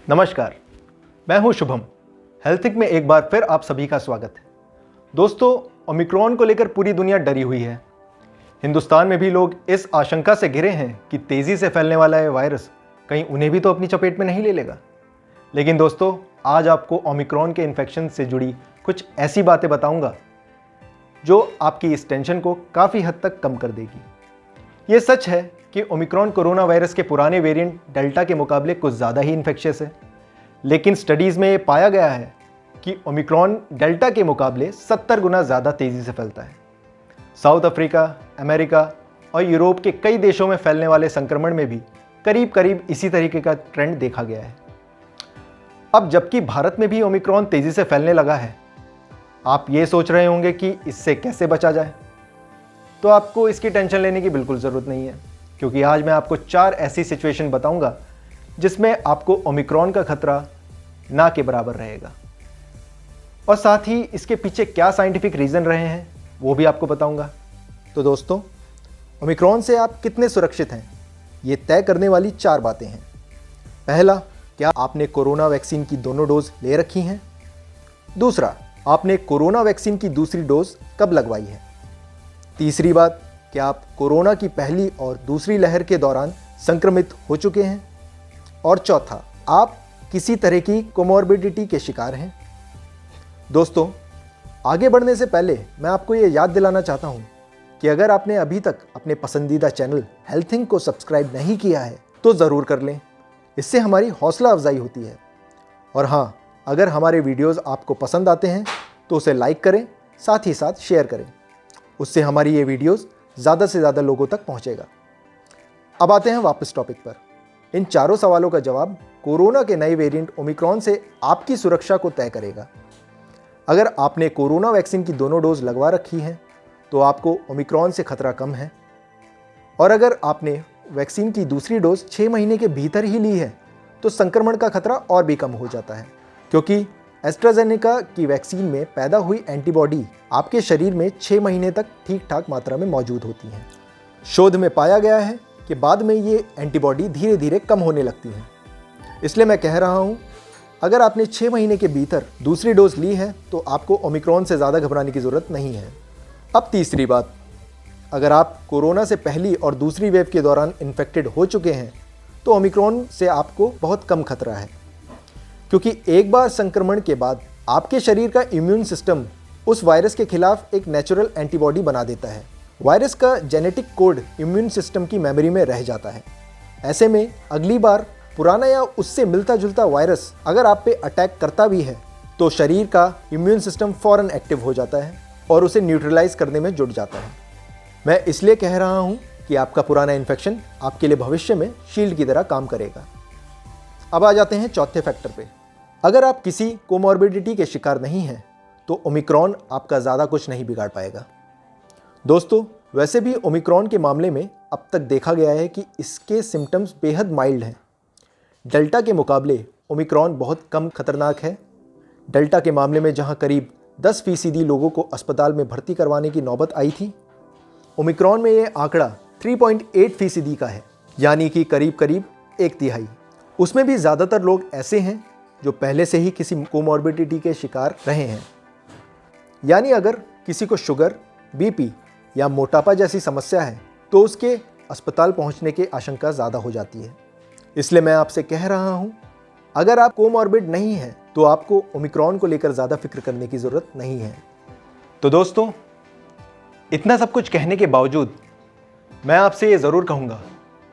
नमस्कार, मैं हूं शुभम। हेल्थिक में एक बार फिर आप सभी का स्वागत है। दोस्तों, ओमिक्रॉन को लेकर पूरी दुनिया डरी हुई है। हिंदुस्तान में भी लोग इस आशंका से घिरे हैं कि तेज़ी से फैलने वाला ये वायरस कहीं उन्हें भी तो अपनी चपेट में नहीं ले लेगा। लेकिन दोस्तों, आज आपको ओमिक्रॉन के इन्फेक्शन से जुड़ी कुछ ऐसी बातें बताऊंगा जो आपकी इस टेंशन को काफ़ी हद तक कम कर देगी। ये सच है कि ओमिक्रॉन कोरोना वायरस के पुराने वेरिएंट डेल्टा के मुकाबले कुछ ज़्यादा ही इन्फेक्शियस है, लेकिन स्टडीज़ में ये पाया गया है कि ओमिक्रॉन डेल्टा के मुकाबले 70 गुना ज़्यादा तेज़ी से फैलता है। साउथ अफ्रीका, अमेरिका और यूरोप के कई देशों में फैलने वाले संक्रमण में भी करीब करीब इसी तरीके का ट्रेंड देखा गया है। अब जबकि भारत में भी ओमिक्रॉन तेज़ी से फैलने लगा है, आप ये सोच रहे होंगे कि इससे कैसे बचा जाए। तो आपको इसकी टेंशन लेने की बिल्कुल ज़रूरत नहीं है, क्योंकि आज मैं आपको 4 ऐसी सिचुएशन बताऊंगा जिसमें आपको ओमिक्रॉन का खतरा ना के बराबर रहेगा, और साथ ही इसके पीछे क्या साइंटिफिक रीज़न रहे हैं वो भी आपको बताऊंगा। तो दोस्तों, ओमिक्रॉन से आप कितने सुरक्षित हैं, ये तय करने वाली 4 बातें हैं। पहला, क्या आपने कोरोना वैक्सीन की दोनों डोज ले रखी हैं? दूसरा, आपने कोरोना वैक्सीन की दूसरी डोज कब लगवाई है? तीसरी बात, क्या आप कोरोना की पहली और दूसरी लहर के दौरान संक्रमित हो चुके हैं? और चौथा, आप किसी तरह की कोमॉर्बिडिटी के शिकार हैं? दोस्तों, आगे बढ़ने से पहले मैं आपको ये याद दिलाना चाहता हूँ कि अगर आपने अभी तक अपने पसंदीदा चैनल हेल्थिंग को सब्सक्राइब नहीं किया है तो ज़रूर कर लें। इससे हमारी हौसला अफजाई होती है। और हाँ, अगर हमारे वीडियोज़ आपको पसंद आते हैं तो उसे लाइक करें, साथ ही साथ शेयर करें। उससे हमारी ये वीडियोज़ ज़्यादा से ज़्यादा लोगों तक पहुँचेगा। अब आते हैं वापस टॉपिक पर। इन चारों सवालों का जवाब कोरोना के नए वेरिएंट ओमिक्रॉन से आपकी सुरक्षा को तय करेगा। अगर आपने कोरोना वैक्सीन की दोनों डोज लगवा रखी हैं तो आपको ओमिक्रॉन से खतरा कम है, और अगर आपने वैक्सीन की दूसरी डोज 6 महीने के भीतर ही ली है तो संक्रमण का खतरा और भी कम हो जाता है, क्योंकि एस्ट्राजेनेका की वैक्सीन में पैदा हुई एंटीबॉडी आपके शरीर में 6 महीने तक ठीक ठाक मात्रा में मौजूद होती हैं। शोध में पाया गया है कि बाद में ये एंटीबॉडी धीरे धीरे कम होने लगती हैं। इसलिए मैं कह रहा हूँ, अगर आपने 6 महीने के भीतर दूसरी डोज ली है तो आपको ओमिक्रॉन से ज़्यादा घबराने की ज़रूरत नहीं है। अब तीसरी बात, अगर आप कोरोना से पहली और दूसरी वेव के दौरान इन्फेक्टेड हो चुके हैं तो ओमिक्रॉन से आपको बहुत कम खतरा है, क्योंकि एक बार संक्रमण के बाद आपके शरीर का इम्यून सिस्टम उस वायरस के खिलाफ एक नेचुरल एंटीबॉडी बना देता है। वायरस का जेनेटिक कोड इम्यून सिस्टम की मेमोरी में रह जाता है। ऐसे में अगली बार पुराना या उससे मिलता जुलता वायरस अगर आप पे अटैक करता भी है तो शरीर का इम्यून सिस्टम फ़ौरन एक्टिव हो जाता है और उसे न्यूट्रलाइज करने में जुट जाता है। मैं इसलिए कह रहा हूँ कि आपका पुराना इन्फेक्शन आपके लिए भविष्य में शील्ड की तरह काम करेगा। अब आ जाते हैं चौथे फैक्टर पे। अगर आप किसी कोमॉर्बिडिटी के शिकार नहीं हैं तो ओमिक्रॉन आपका ज़्यादा कुछ नहीं बिगाड़ पाएगा। दोस्तों, वैसे भी ओमिक्रॉन के मामले में अब तक देखा गया है कि इसके सिम्टम्स बेहद माइल्ड हैं। डेल्टा के मुकाबले ओमिक्रॉन बहुत कम खतरनाक है। डेल्टा के मामले में जहां करीब 10% लोगों को अस्पताल में भर्ती करवाने की नौबत आई थी, ओमिक्रॉन में ये आंकड़ा 3.8% का है, यानी कि करीब करीब 1/3। उसमें भी ज़्यादातर लोग ऐसे हैं जो पहले से ही किसी कोमॉर्बिडिटी के शिकार रहे हैं। यानी अगर किसी को शुगर, बीपी या मोटापा जैसी समस्या है तो उसके अस्पताल पहुंचने की आशंका ज़्यादा हो जाती है। इसलिए मैं आपसे कह रहा हूं, अगर आप कोमॉर्बिड नहीं हैं तो आपको ओमिक्रॉन को लेकर ज़्यादा फिक्र करने की ज़रूरत नहीं है। तो दोस्तों, इतना सब कुछ कहने के बावजूद मैं आपसे ये ज़रूर कहूँगा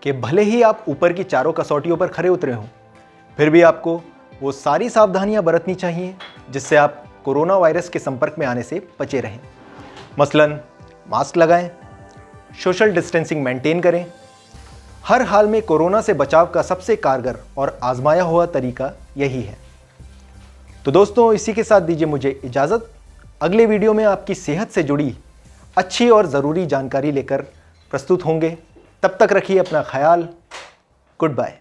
कि भले ही आप ऊपर की चारों कसौटियों पर खरे उतरे हों, फिर भी आपको वो सारी सावधानियां बरतनी चाहिए जिससे आप कोरोना वायरस के संपर्क में आने से बचे रहें। मसलन मास्क लगाएं, सोशल डिस्टेंसिंग मेंटेन करें। हर हाल में कोरोना से बचाव का सबसे कारगर और आजमाया हुआ तरीका यही है। तो दोस्तों, इसी के साथ दीजिए मुझे इजाज़त। अगले वीडियो में आपकी सेहत से जुड़ी अच्छी और ज़रूरी जानकारी लेकर प्रस्तुत होंगे। तब तक रखिए अपना ख्याल। Good bye.